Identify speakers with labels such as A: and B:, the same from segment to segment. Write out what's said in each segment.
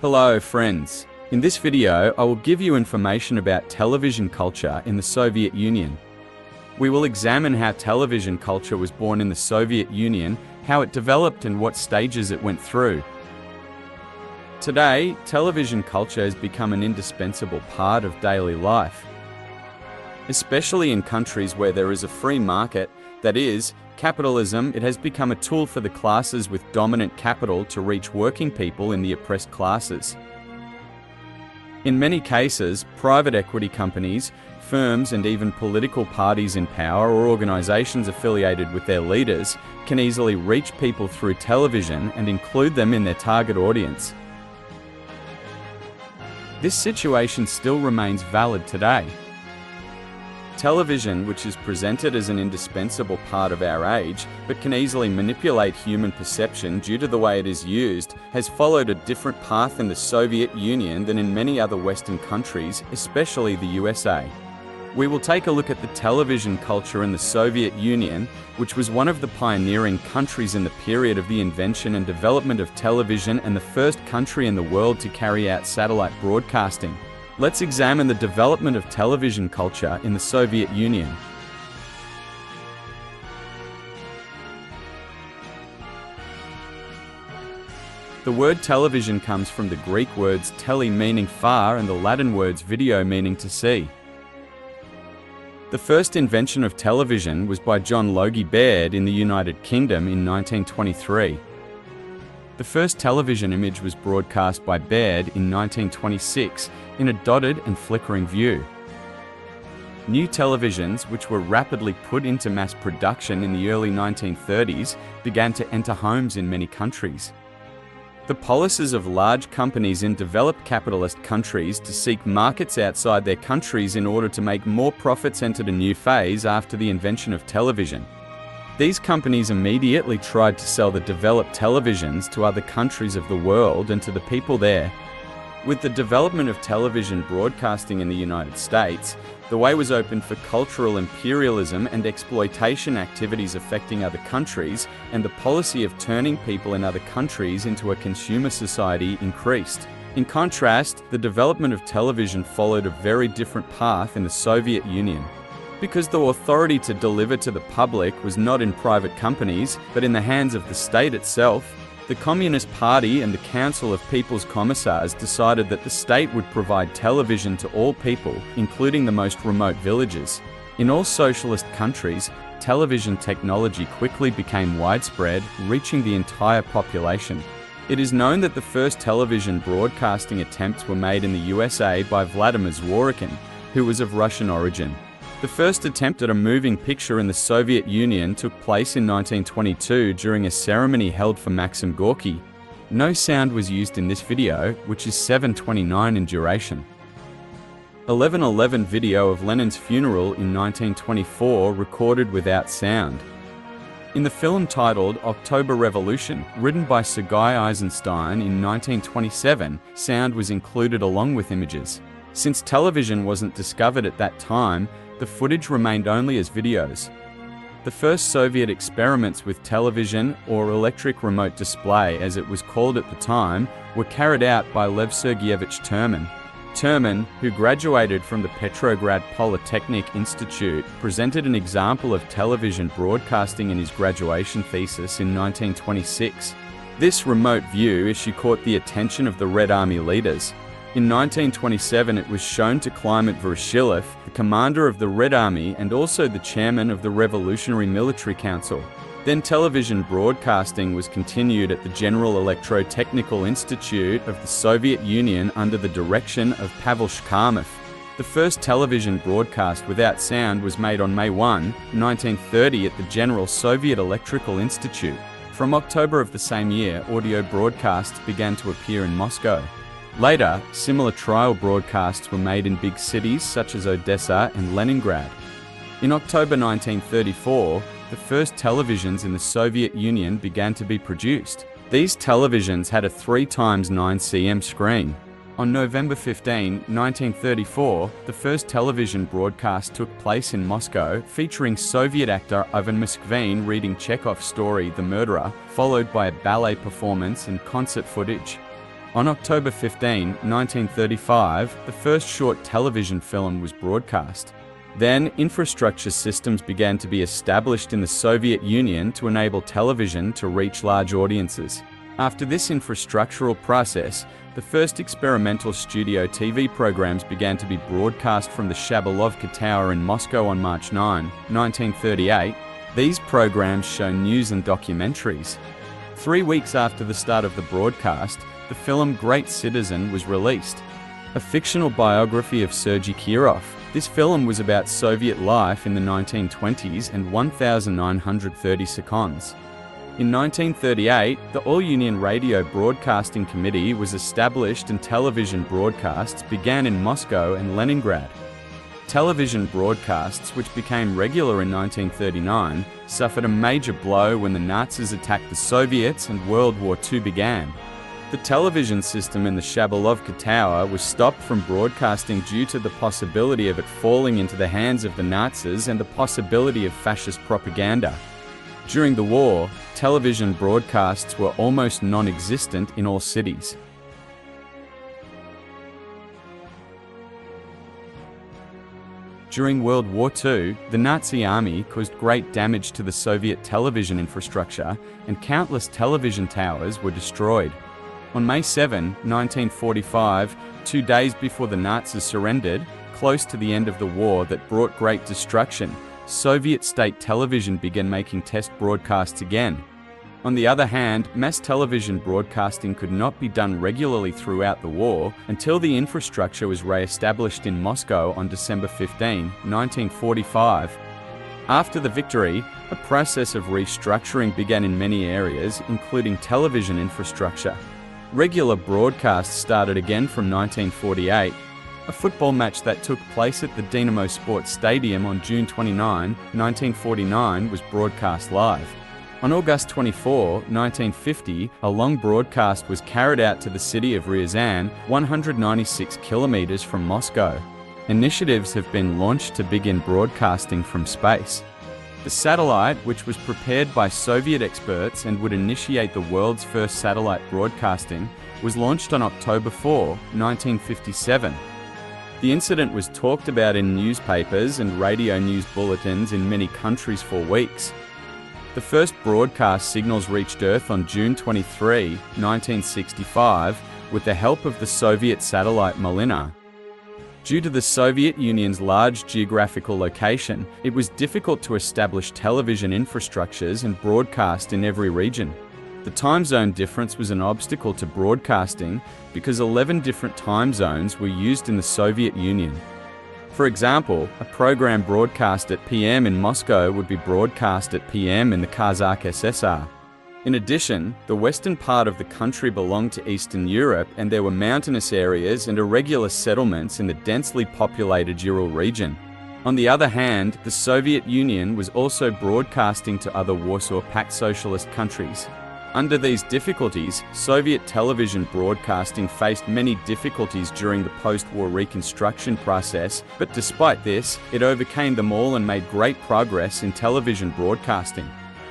A: Hello friends. In this video, I will give you information about television culture in the Soviet Union. We will examine how television culture was born in the Soviet Union, how it developed and what stages it went through. Today, television culture has become an indispensable part of daily life. Especially in countries where there is a free market, that is, capitalism, it has become a tool for the classes with dominant capital to reach working people in the oppressed classes. In many cases, private equity companies, firms and even political parties in power or organizations affiliated with their leaders can easily reach people through television and include them in their target audience. This situation still remains valid today. Television, which is presented as an indispensable part of our age, but can easily manipulate human perception due to the way it is used, has followed a different path in the Soviet Union than in many other Western countries, especially the USA. We will take a look at the television culture in the Soviet Union, which was one of the pioneering countries in the period of the invention and development of television and the first country in the world to carry out satellite broadcasting. Let's examine the development of television culture in the Soviet Union. The word television comes from the Greek words tele meaning far and the Latin words video meaning to see. The first invention of television was by John Logie Baird in the United Kingdom in 1923. The first television image was broadcast by Baird in 1926 in a dotted and flickering view. New televisions, which were rapidly put into mass production in the early 1930s, began to enter homes in many countries. The policies of large companies in developed capitalist countries to seek markets outside their countries in order to make more profits entered a new phase after the invention of television. These companies immediately tried to sell the developed televisions to other countries of the world and to the people there. With the development of television broadcasting in the United States, the way was opened for cultural imperialism and exploitation activities affecting other countries, and the policy of turning people in other countries into a consumer society increased. In contrast, the development of television followed a very different path in the Soviet Union. Because the authority to deliver to the public was not in private companies, but in the hands of the state itself, the Communist Party and the Council of People's Commissars decided that the state would provide television to all people, including the most remote villages. In all socialist countries, television technology quickly became widespread, reaching the entire population. It is known that the first television broadcasting attempts were made in the USA by Vladimir Zworykin, who was of Russian origin. The first attempt at a moving picture in the Soviet Union took place in 1922 during a ceremony held for Maxim Gorky. No sound was used in this video, which is 7:29 in duration. 11:11 video of Lenin's funeral in 1924 recorded without sound. In the film titled October Revolution, written by Sergei Eisenstein in 1927, sound was included along with images. Since television wasn't discovered at that time, the footage remained only as videos. The first Soviet experiments with television, or electric remote display as it was called at the time, were carried out by Lev Sergeyevich Terman. Terman, who graduated from the Petrograd Polytechnic Institute, presented an example of television broadcasting in his graduation thesis in 1926. This remote view issue caught the attention of the Red Army leaders. In 1927, it was shown to Kliment Voroshilov, the commander of the Red Army and also the chairman of the Revolutionary Military Council. Then television broadcasting was continued at the General Electrotechnical Institute of the Soviet Union under the direction of Pavel Shkarmov. The first television broadcast without sound was made on May 1, 1930 at the General Soviet Electrical Institute. From October of the same year, audio broadcasts began to appear in Moscow. Later, similar trial broadcasts were made in big cities such as Odessa and Leningrad. In October 1934, the first televisions in the Soviet Union began to be produced. These televisions had a 3x9 cm screen. On November 15, 1934, the first television broadcast took place in Moscow, featuring Soviet actor Ivan Moskvin reading Chekhov's story The Murderer, followed by a ballet performance and concert footage. On October 15, 1935, the first short television film was broadcast. Then, infrastructure systems began to be established in the Soviet Union to enable television to reach large audiences. After this infrastructural process, the first experimental studio TV programs began to be broadcast from the Shabalovka Tower in Moscow on March 9, 1938. These programs show news and documentaries. 3 weeks after the start of the broadcast, the film Great Citizen was released, a fictional biography of Sergei Kirov. This film was about Soviet life in the 1920s and 1930 seconds. In 1938, the All-Union Radio Broadcasting Committee was established and television broadcasts began in Moscow and Leningrad. Television broadcasts, which became regular in 1939, suffered a major blow when the Nazis attacked the Soviets and World War II began. The television system in the Shabalovka Tower was stopped from broadcasting due to the possibility of it falling into the hands of the Nazis and the possibility of fascist propaganda. During the war, television broadcasts were almost non-existent in all cities. During World War II, the Nazi army caused great damage to the Soviet television infrastructure, and countless television towers were destroyed. On May 7, 1945, 2 days before the Nazis surrendered, close to the end of the war that brought great destruction, Soviet state television began making test broadcasts again. On the other hand, mass television broadcasting could not be done regularly throughout the war until the infrastructure was re-established in Moscow on December 15, 1945. After the victory, a process of restructuring began in many areas, including television infrastructure. Regular broadcasts started again from 1948. A football match that took place at the Dynamo Sports Stadium on June 29, 1949 was broadcast live. On August 24, 1950, a long broadcast was carried out to the city of Ryazan, 196 kilometers from Moscow. Initiatives have been launched to begin broadcasting from space. The satellite, which was prepared by Soviet experts and would initiate the world's first satellite broadcasting, was launched on October 4, 1957. The incident was talked about in newspapers and radio news bulletins in many countries for weeks. The first broadcast signals reached Earth on June 23, 1965, with the help of the Soviet satellite Malina. Due to the Soviet Union's large geographical location, it was difficult to establish television infrastructures and broadcast in every region. The time zone difference was an obstacle to broadcasting because 11 different time zones were used in the Soviet Union. For example, a program broadcast at PM in Moscow would be broadcast at PM in the Kazakh SSR. In addition, the western part of the country belonged to Eastern Europe, and there were mountainous areas and irregular settlements in the densely populated Ural region. On the other hand, the Soviet Union was also broadcasting to other Warsaw Pact socialist countries. Under these difficulties, Soviet television broadcasting faced many difficulties during the post-war reconstruction process, but despite this, it overcame them all and made great progress in television broadcasting.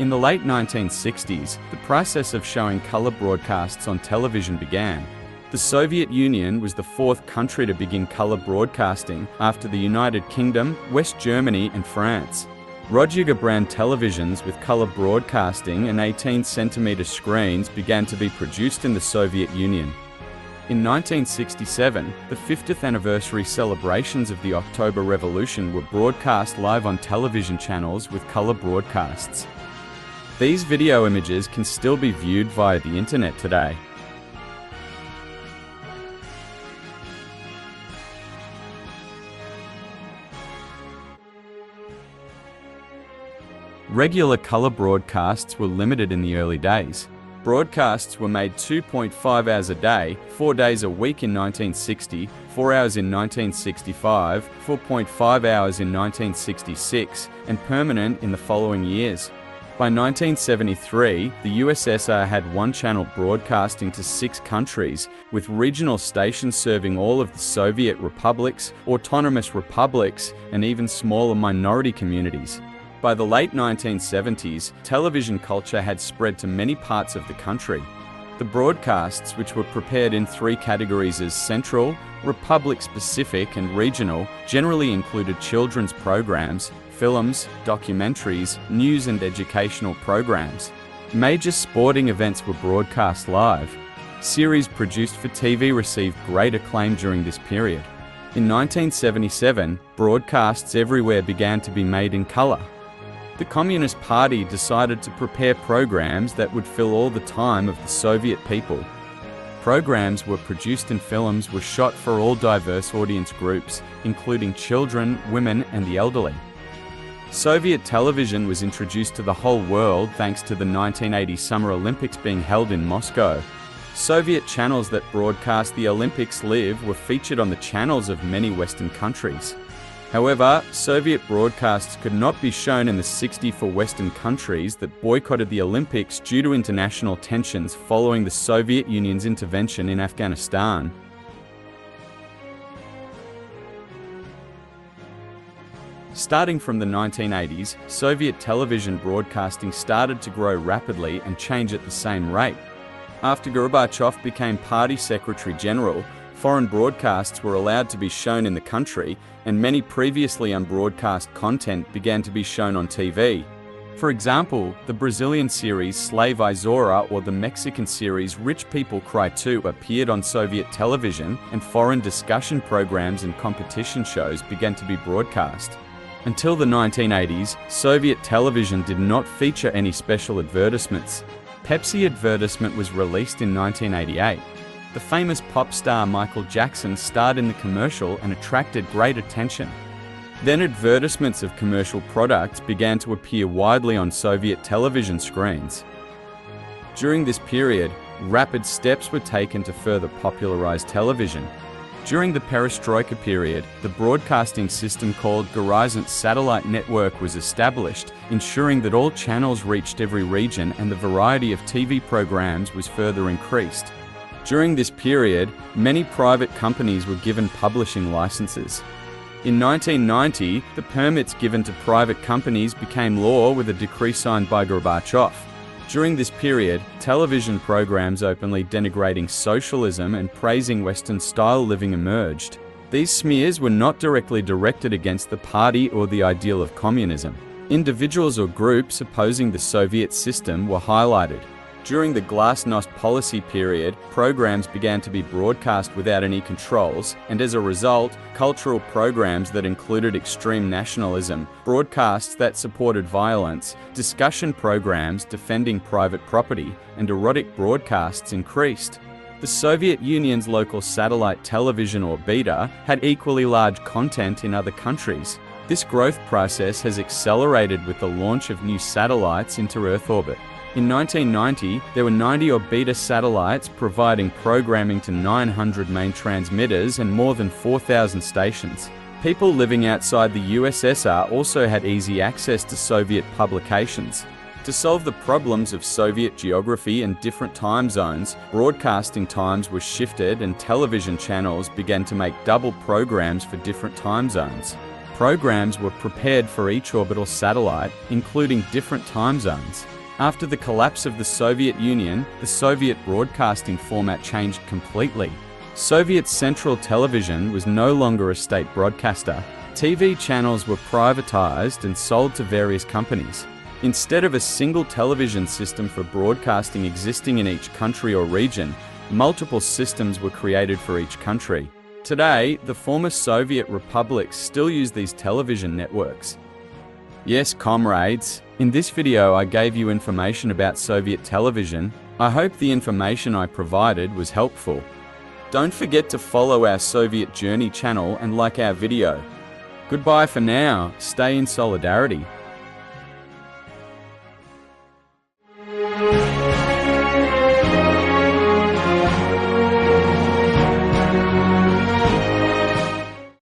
A: In the late 1960s, the process of showing color broadcasts on television began. The Soviet Union was the fourth country to begin color broadcasting after the United Kingdom, West Germany, and France. Rodriguez brand televisions with color broadcasting and 18-centimeter screens began to be produced in the Soviet Union. In 1967, the 50th anniversary celebrations of the October Revolution were broadcast live on television channels with color broadcasts. These video images can still be viewed via the internet today. Regular color broadcasts were limited in the early days. Broadcasts were made 2.5 hours a day, 4 days a week in 1960, 4 hours in 1965, 4.5 hours in 1966, and permanent in the following years. By 1973, the USSR had one channel broadcasting to 6 countries, with regional stations serving all of the Soviet republics, autonomous republics, and even smaller minority communities. By the late 1970s, television culture had spread to many parts of the country. The broadcasts, which were prepared in three categories as Central, Republic-specific and regional, generally included children's programs, films, documentaries, news and educational programs. Major sporting events were broadcast live. Series produced for TV received great acclaim during this period. In 1977, broadcasts everywhere began to be made in color. The Communist Party decided to prepare programs that would fill all the time of the Soviet people. Programs were produced and films were shot for all diverse audience groups, including children, women, and the elderly. Soviet television was introduced to the whole world thanks to the 1980 Summer Olympics being held in Moscow. Soviet channels that broadcast the Olympics live were featured on the channels of many Western countries. However, Soviet broadcasts could not be shown in the 64 Western countries that boycotted the Olympics due to international tensions following the Soviet Union's intervention in Afghanistan. Starting from the 1980s, Soviet television broadcasting started to grow rapidly and change at the same rate. After Gorbachev became Party Secretary General, foreign broadcasts were allowed to be shown in the country, and many previously unbroadcast content began to be shown on TV. For example, the Brazilian series Slave Izora or the Mexican series Rich People Cry Too appeared on Soviet television, and foreign discussion programs and competition shows began to be broadcast. Until the 1980s, Soviet television did not feature any special advertisements. Pepsi advertisement was released in 1988. The famous pop star Michael Jackson starred in the commercial and attracted great attention. Then advertisements of commercial products began to appear widely on Soviet television screens. During this period, rapid steps were taken to further popularize television. During the Perestroika period, the broadcasting system called Horizont Satellite Network was established, ensuring that all channels reached every region and the variety of TV programs was further increased. During this period, many private companies were given publishing licenses. In 1990, the permits given to private companies became law with a decree signed by Gorbachev. During this period, television programs openly denigrating socialism and praising Western-style living emerged. These smears were not directly directed against the party or the ideal of communism. Individuals or groups opposing the Soviet system were highlighted. During the Glasnost policy period, programs began to be broadcast without any controls, and as a result, cultural programs that included extreme nationalism, broadcasts that supported violence, discussion programs defending private property, and erotic broadcasts increased. The Soviet Union's local satellite television or beta had equally large content in other countries. This growth process has accelerated with the launch of new satellites into Earth orbit. In 1990, there were 90 or beta satellites providing programming to 900 main transmitters and more than 4,000 stations. People living outside the USSR also had easy access to Soviet publications. To solve the problems of Soviet geography and different time zones, broadcasting times were shifted and television channels began to make double programs for different time zones. Programs were prepared for each orbital satellite, including different time zones. After the collapse of the Soviet Union, the Soviet broadcasting format changed completely. Soviet Central Television was no longer a state broadcaster. TV channels were privatized and sold to various companies. Instead of a single television system for broadcasting existing in each country or region, multiple systems were created for each country. Today, the former Soviet republics still use these television networks. Yes, comrades, in this video I gave you information about Soviet television. I hope the information I provided was helpful. Don't forget to follow our Soviet Journey channel and like our video. Goodbye for now, stay in solidarity.